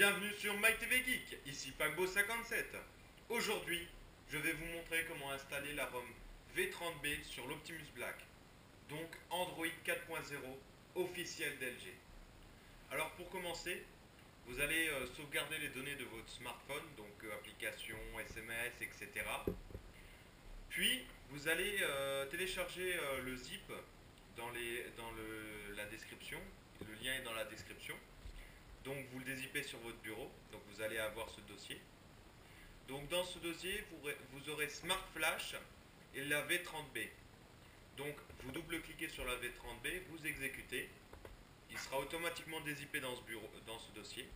Bienvenue sur MyTV Geek, ici Pagbo57. Aujourd'hui, je vais vous montrer comment installer la ROM V30B sur l'Optimus Black, donc Android 4.0 officiel d'LG. Alors pour commencer, vous allez sauvegarder les données de votre smartphone, donc applications, SMS, etc. Puis vous allez télécharger le zip dans la description, le lien est dans la description. Donc vous le dézippez sur votre bureau, donc vous allez avoir ce dossier. Donc dans ce dossier, vous aurez Smart Flash et la V30B. Donc vous double-cliquez sur la V30B, vous exécutez. Il sera automatiquement dézippé dans ce dossier.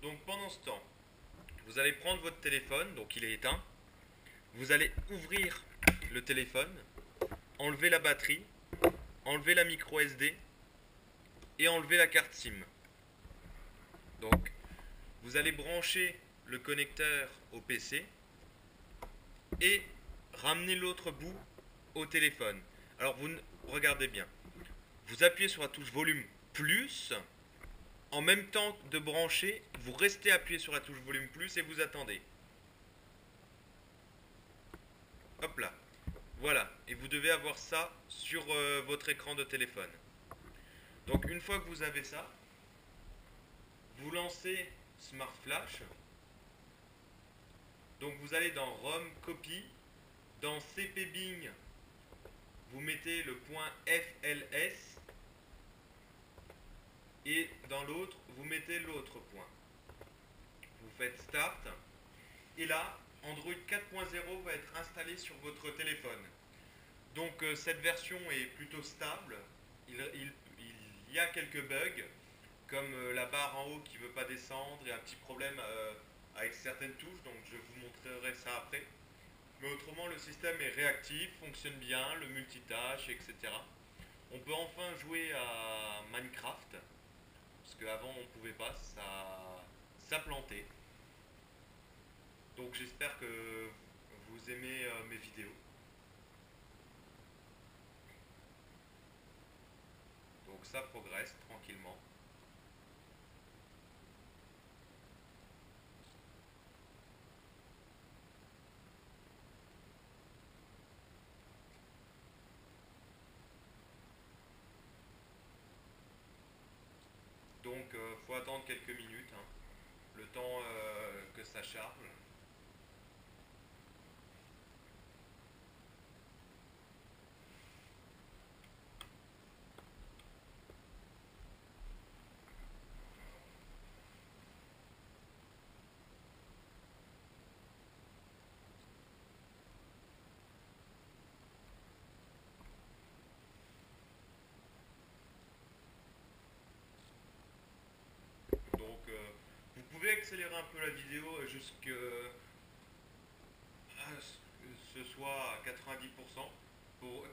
Donc pendant ce temps, vous allez prendre votre téléphone, donc il est éteint. Vous allez ouvrir le téléphone, enlever la batterie, enlever la micro SD et enlever la carte SIM. Donc, vous allez brancher le connecteur au PC et ramener l'autre bout au téléphone. Alors, regardez bien. Vous appuyez sur la touche volume plus. En même temps de brancher, vous restez appuyé sur la touche volume plus et vous attendez. Hop là. Voilà. Et vous devez avoir ça sur votre écran de téléphone. Donc, une fois que vous avez ça, vous lancez Smart Flash. Donc vous allez dans ROM Copy, dans CP Bing, vous mettez le point FLS et dans l'autre, vous mettez l'autre point. Vous faites Start et là, Android 4.0 va être installé sur votre téléphone. Donc cette version est plutôt stable. Il y a quelques bugs, comme la barre en haut qui ne veut pas descendre et un petit problème avec certaines touches, donc je vous montrerai ça après. Mais autrement, le système est réactif, fonctionne bien, le multitâche, etc. On peut enfin jouer à Minecraft, parce qu'avant on ne pouvait pas, ça plantait. Donc j'espère que vous aimez mes vidéos. Donc ça progresse tranquillement. Donc faut attendre quelques minutes, hein, le temps que ça charge. Donc vous pouvez accélérer un peu la vidéo jusqu'à ce que ce soit à 90%,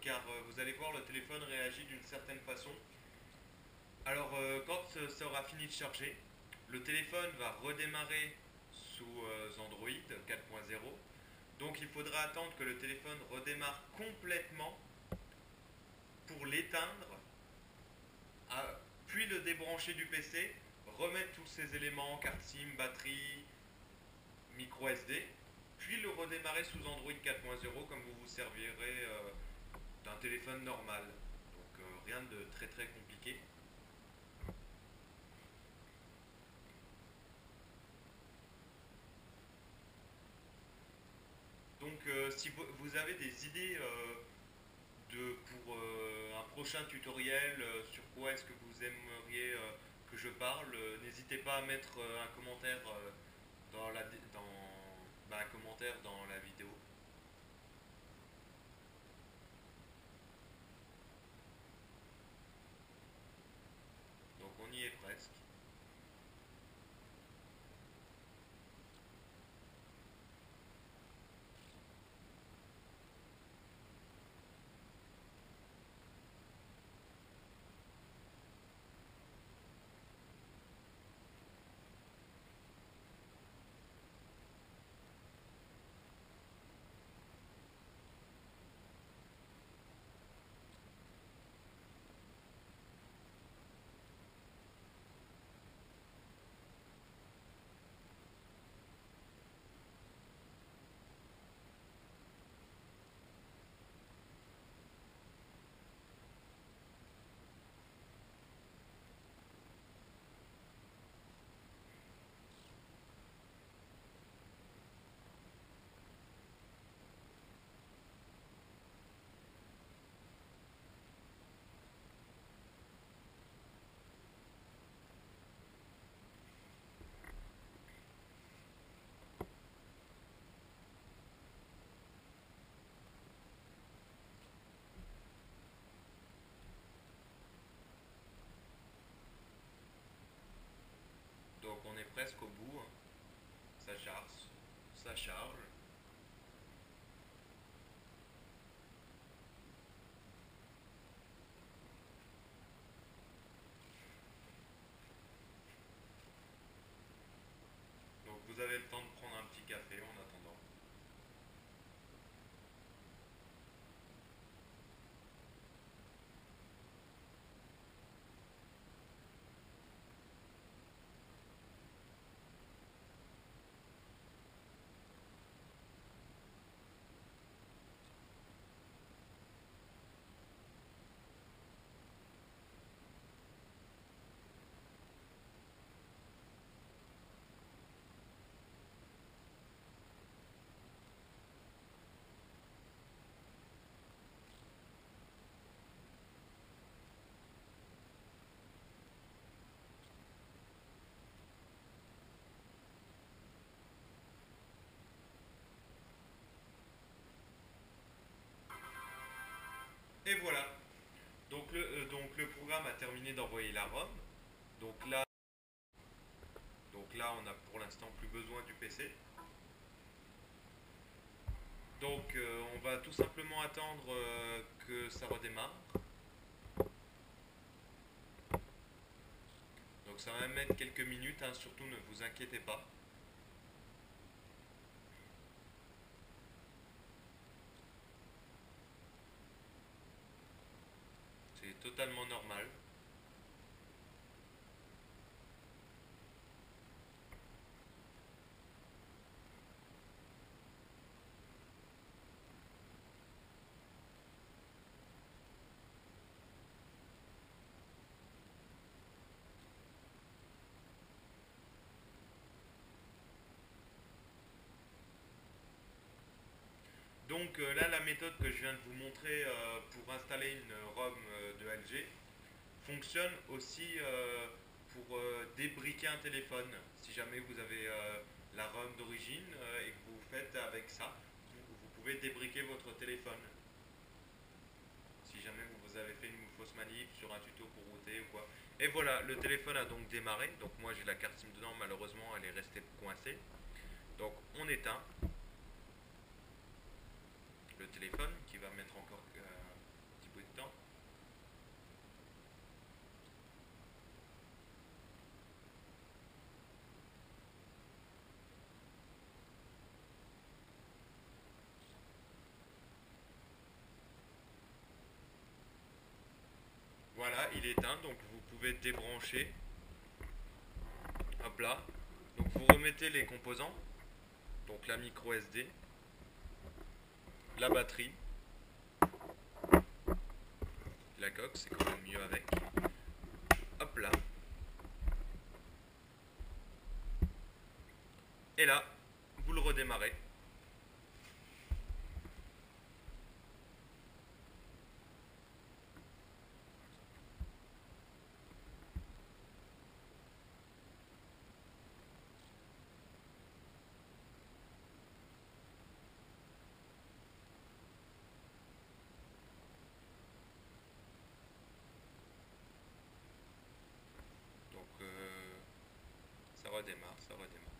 car vous allez voir le téléphone réagit d'une certaine façon. Alors quand ça aura fini de charger, le téléphone va redémarrer sous Android 4.0. Donc il faudra attendre que le téléphone redémarre complètement pour l'éteindre, puis le débrancher du PC, remettre tous ces éléments, carte SIM, batterie, micro SD, puis le redémarrer sous Android 4.0 comme vous vous servirez d'un téléphone normal. Donc rien de très très compliqué. Donc si vous avez des idées pour un prochain tutoriel sur quoi est-ce que vous aimeriez que je parle, n'hésitez pas à mettre un commentaire un commentaire dans la vidéo. Donc on y est presque. ça charge. Donc vous avez le temps de prendre un petit café en attendant. Et voilà. Donc le programme a terminé d'envoyer la ROM. Donc là, on n'a pour l'instant plus besoin du PC. Donc on va tout simplement attendre que ça redémarre. Donc ça va mettre quelques minutes, hein, surtout ne vous inquiétez pas. C'est totalement normal. Donc là, la méthode que je viens de vous montrer pour installer une ROM de LG fonctionne aussi pour débriquer un téléphone. Si jamais vous avez la ROM d'origine et que vous faites avec ça, vous pouvez débriquer votre téléphone. Si jamais vous avez fait une fausse manip sur un tuto pour router ou quoi. Et voilà, le téléphone a donc démarré. Donc moi j'ai la carte SIM dedans, malheureusement elle est restée coincée. Donc on éteint le téléphone qui va mettre encore un petit peu de temps. Voilà, il est éteint, donc vous pouvez débrancher. Hop là. Donc vous remettez les composants. Donc la micro SD, la batterie, la coque, c'est quand même mieux avec. Hop là. Et là, vous le redémarrez. Donc ça redémarre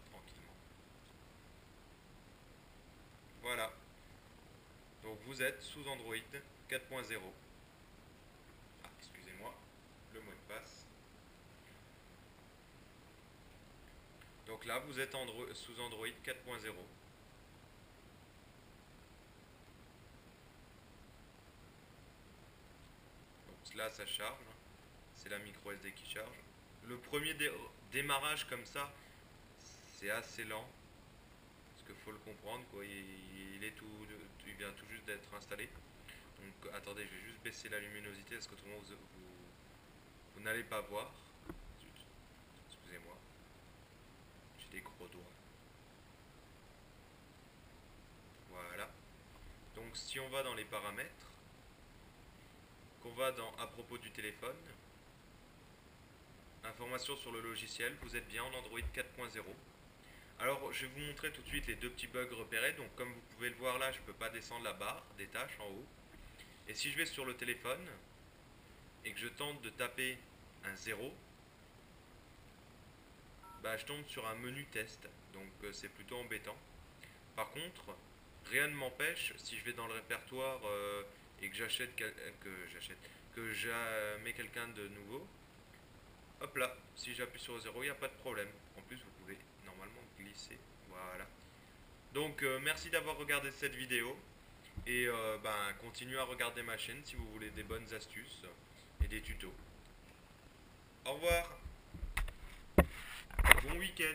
tranquillement. Voilà. Donc vous êtes sous Android 4.0. Ah, excusez-moi, le mot de passe. Donc là, vous êtes sous Android 4.0. Donc là, ça charge. C'est la micro SD qui charge. Le premier démarrage comme ça, c'est assez lent. Parce qu'il faut le comprendre, quoi. Il vient tout juste d'être installé. Donc attendez, je vais juste baisser la luminosité parce qu'autrement vous n'allez pas voir. Zut, excusez-moi. J'ai des gros doigts. Voilà. Donc si on va dans les paramètres, qu'on va dans à propos du téléphone, information sur le logiciel, vous êtes bien en Android 4.0. Alors je vais vous montrer tout de suite les deux petits bugs repérés. Donc comme vous pouvez le voir là, je ne peux pas descendre la barre des tâches en haut. Et si je vais sur le téléphone et que je tente de taper un 0, bah, je tombe sur un menu test. Donc c'est plutôt embêtant. Par contre, rien ne m'empêche, si je vais dans le répertoire et que que je mets quelqu'un de nouveau, hop là, si j'appuie sur 0, il n'y a pas de problème. En plus, vous pouvez normalement glisser. Voilà. Donc, merci d'avoir regardé cette vidéo. Et continuez à regarder ma chaîne si vous voulez des bonnes astuces et des tutos. Au revoir. Bon week-end.